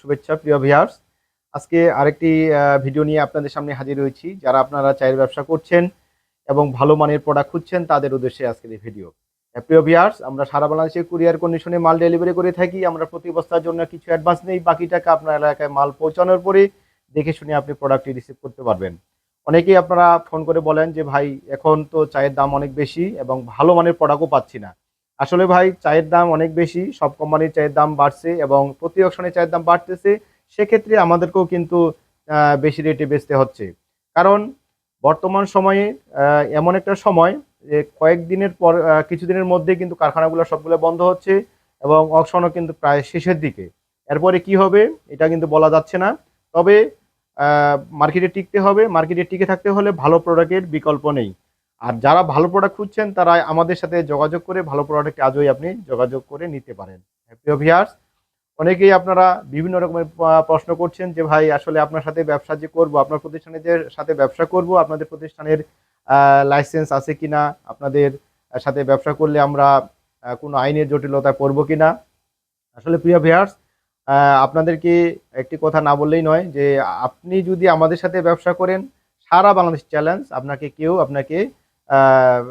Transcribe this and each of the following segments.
শুভেচ্ছা প্রিয় ভিউয়ার্স। আজকে আরেকটি ভিডিও নিয়ে আপনাদের সামনে হাজির হয়েছি। যারা আপনারা চায়ের ব্যবসা করছেন এবং ভালো মানের প্রোডাক্ট খুঁজছেন তাদের উদ্দেশ্যে আজকের এই ভিডিও। প্রিয় ভিউয়ার্স, আমরা সারা বাংলাদেশে কুরিয়ার কন্ডিশনে মাল ডেলিভারি করে থাকি। আমরা প্রতি বস্তার জন্য কিছু অ্যাডভান্স নেই, বাকি টাকা আপনার এলাকায় মাল পৌঁছানোর পরে দেখে শুনে আপনি প্রোডাক্টটি রিসিভ করতে পারবেন। অনেকেই আপনারা ফোন করে বলেন যে ভাই এখন তো চায়ের দাম অনেক বেশি এবং ভালো মানের প্রোডাক্টও পাচ্ছি না। আসলে ভাই চায়ের দাম অনেক বেশি, সব কোম্পানির চায়ের দাম বাড়ছে এবং প্রতি অকশনে চায়ের দাম বাড়তেছে। সেক্ষেত্রে আমাদেরকেও কিন্তু বেশি রেটে বেচতে হচ্ছে। কারণ বর্তমান সময়ে এমন একটা সময় যে কয়েকদিনের পর কিছুদিনের মধ্যে কিন্তু কারখানাগুলো সবগুলো বন্ধ হচ্ছে এবং অকশনও কিন্তু প্রায় শেষের দিকে। এরপরে কি হবে এটা কিন্তু বলা যাচ্ছে না। তবে মার্কেটে টিকতে হবে, মার্কেটে টিকে থাকতে হলে ভালো প্রোডাক্টের বিকল্প নেই। আর যারা ভালো প্রোডাক্ট খুঁজছেন তারা আমাদের সাথে যোগাযোগ করে ভালো প্রোডাক্ট আজই আপনি যোগাযোগ করে নিতে পারেন। প্রিয় ভিউয়ার্স, অনেকেই আপনারা বিভিন্ন রকমের প্রশ্ন করছেন যে ভাই আসলে আপনার সাথে ব্যবসা যে করব, আপনার প্রতিষ্ঠানের যে সাথে ব্যবসা করব, আপনাদের প্রতিষ্ঠানের লাইসেন্স আছে কিনা, আপনাদের সাথে ব্যবসা করলে আমরা কোনো আইনের জটিলতায় পড়ব কিনা। আসলে প্রিয় ভিউয়ার্স, আপনাদেরকে একটি কথা না বললেই নয় যে আপনি যদি আমাদের সাথে ব্যবসা করেন, সারা বাংলাদেশ চ্যালেঞ্জ, আপনাকে আহ,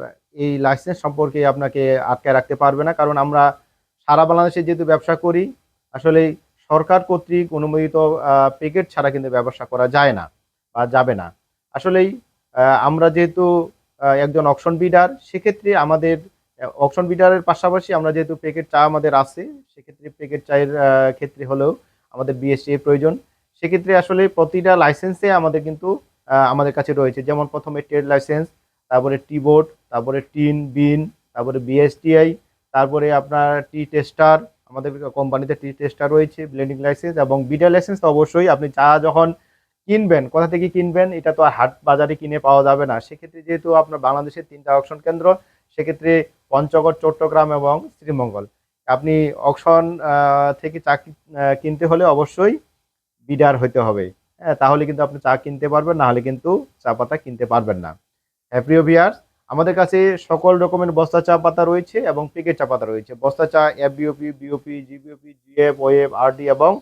এই লাইসেন্স সম্পর্কে আপনাকে আটকায় রাখতে পারবে না। কারণ আমরা সারা বাংলাদেশে যেহেতু ব্যবসা করি, আসলে সরকার কর্তৃক অনুমোদিত প্যাকেট ছাড়া কিন্তু ব্যবসা করা যায় না বা যাবে না। আসলেই আমরা যেহেতু একজন অকশন বিডার, সেক্ষেত্রে আমাদের অকশন বিডারের পাশাপাশি আমরা যেহেতু প্যাকেট চা আমাদের আছে, সেক্ষেত্রে প্যাকেট চায়ের ক্ষেত্রে হলেও আমাদের বিএসটি এর প্রয়োজন। সেক্ষেত্রে আসলে প্রতিটা লাইসেন্সে আমাদের কিন্তু আমাদের কাছে রয়েছে, যেমন প্রথমে ট্রেড লাইসেন্স, তারপরে টি বোর্ড, তারপরে টিন বিন, তারপরে বিএসটিআই, তারপরে আপনার টি টেস্টার, আমাদের কোম্পানিতে টি টেস্টার রয়েছে, ব্লেন্ডিং লাইসেন্স এবং বিডার লাইসেন্স। তো অবশ্যই আপনি চা যখন কিনবেন, কোথা থেকে কিনবেন এটা তো আর হাট বাজারে কিনে পাওয়া যাবে না। সেক্ষেত্রে যেহেতু আপনার বাংলাদেশের 3টা অকশন কেন্দ্র, সেক্ষেত্রে পঞ্চগড়, চট্টগ্রাম এবং শ্রীমঙ্গল, আপনি অকশন থেকে চা কিনতে হলে অবশ্যই বিডার হইতে হবে। হ্যাঁ, তাহলে কিন্তু আপনি চা কিনতে পারবেন, না হলে কিন্তু চা পাতা কিনতে পারবেন না। হ্যাঁ প্রিয় ভিউয়ার্স, আমাদের কাছে সকল রকমের বস্তা চা পাতা রয়েছে এবং প্যাকেট চা পাতা রয়েছে। বস্তা চা FBOP, BOP, GBOP, GF, OF, RD এবং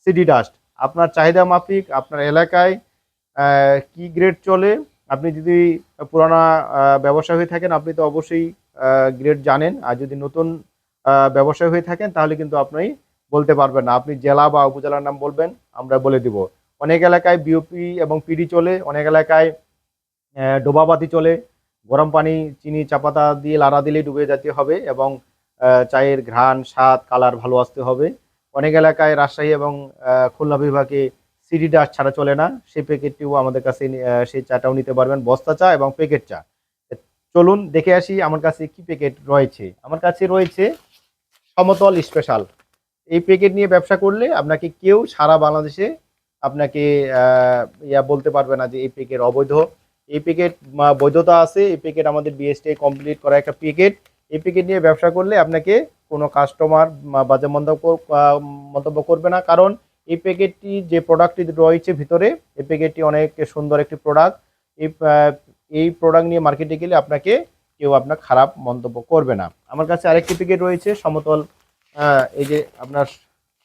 সিডি ডাস্ট। আপনার চাহিদা মাফিক আপনার এলাকায় কি গ্রেড চলে, আপনি যদি পুরানা ব্যবসায়ী হয়ে থাকেন আপনি তো অবশ্যই গ্রেড জানেন। আর যদি নতুন ব্যবসায়ী হয়ে থাকেন তাহলে কিন্তু আপনি বলতে পারবেন না। আপনি জেলা বা উপজেলার নাম বলবেন, আমরা বলে দিব। অনেক এলাকায় বিওপি এবং পিডি চলে, অনেক এলাকায় ডোবাবাতি চলে। গরম পানি, চিনি, চা পাতা দিয়ে লাড়া দিলেই ডুবে যেতে হবে এবং চায়ের ঘ্রাণ, স্বাদ, কালার ভালো আসতে হবে। অনেক এলাকায় রাজশাহী এবং খুলনা বিভাগে সিডি ডাস্ট ছাড়া চলে না, সেই প্যাকেটটিও আমাদের কাছে সেই চাটাও নিতে পারবেন, বস্তা চা এবং প্যাকেট চা। চলুন দেখে আসি আমার কাছে কি প্যাকেট রয়েছে। আমার কাছে রয়েছে সমতল স্পেশাল। এই প্যাকেট নিয়ে ব্যবসা করলে আপনাকে কেউ সারা বাংলাদেশে আপনাকে বলতে পারবে না যে এই প্যাকেট অবৈধ। এই প্যাকেট বৈধতা আছে। এই প্যাকেট আমাদের বিএসটি কমপ্লিট করা একটা প্যাকেট। এই প্যাকেট নিয়ে ব্যবসা করলে আপনাকে কোনো কাস্টমার বাজে মন্তব্য করবে না। কারণ এই প্যাকেটটি যে প্রোডাক্টটি রয়েছে ভিতরে, এই প্যাকেটটি অনেক সুন্দর একটি প্রোডাক্ট। এই এই প্রোডাক্ট নিয়ে মার্কেটে গেলে আপনাকে কেউ আপনার খারাপ মন্তব্য করবে না। আমার কাছে আরেকটি প্যাকেট রয়েছে সমতল। এই যে আপনার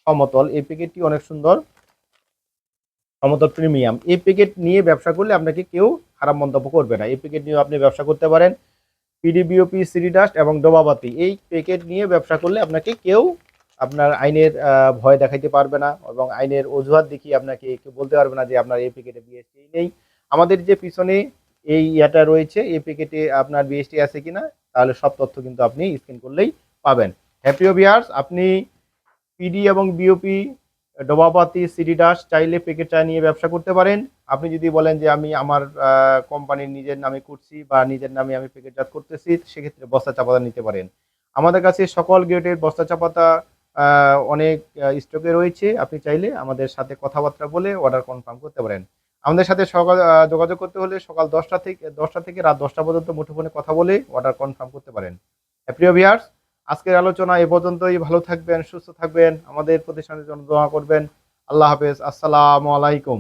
সমতল, এই প্যাকেটটি অনেক সুন্দর, সমতল প্রিমিয়াম। এই প্যাকেট নিয়ে ব্যবসা করলে আপনাকে কেউ খারাপ মন্তব্য করবে না। এই প্যাকেট নিয়ে আপনি ব্যবসা করতে পারেন। পিডিবিওপি, সিডি ডাস্ট এবং ডোবাবাতি, এই প্যাকেট নিয়ে ব্যবসা করলে আপনাকে কেউ আপনার আইনের ভয় দেখাইতে পারবে না এবং আইনের অজুহাত দেখিয়ে আপনাকে কেউ বলতে পারবে না যে আপনার এই প্যাকেটে বিএসটি নেই। আমাদের যে পিছনে এই ইয়াটা রয়েছে, এই প্যাকেটে আপনার বিএসটি আছে কিনা, তাহলে সব তথ্য কিন্তু আপনি স্ক্যান করলেই পাবেন। হ্যাপি ভিউয়ার্স, আপনি পিডি এবং বিওপি, ডোবাপাতি, সিডি ডাস্ট চাইলে প্যাকেট চা নিয়ে ব্যবসা করতে পারেন। আপনি যদি বলেন যে আমি আমার কোম্পানির নিজের নামে করছি বা নিজের নামে আমি প্যাকেটজাত করতেছি, সেক্ষেত্রে বস্তা চা পাতা নিতে পারেন। আমাদের কাছে সকল গ্রেডের বস্তা চা পাতা অনেক স্টকে রয়েছে। আপনি চাইলে আমাদের সাথে কথাবার্তা বলে অর্ডার কনফার্ম করতে পারেন। আমাদের সাথে যোগাযোগ করতে হলে সকাল 10টা থেকে রাত 10টা পর্যন্ত মুঠোফোনে কথা বলে অর্ডার কনফার্ম করতে পারেন। প্রিয় ভিউয়ার্স, আজকের আলোচনা এ পর্যন্তই। ভালো থাকবেন, সুস্থ থাকবেন, আমাদের প্রতিষ্ঠানের জন্য দোয়া করবেন। আল্লাহ হাফেজ, আসসালামু আলাইকুম।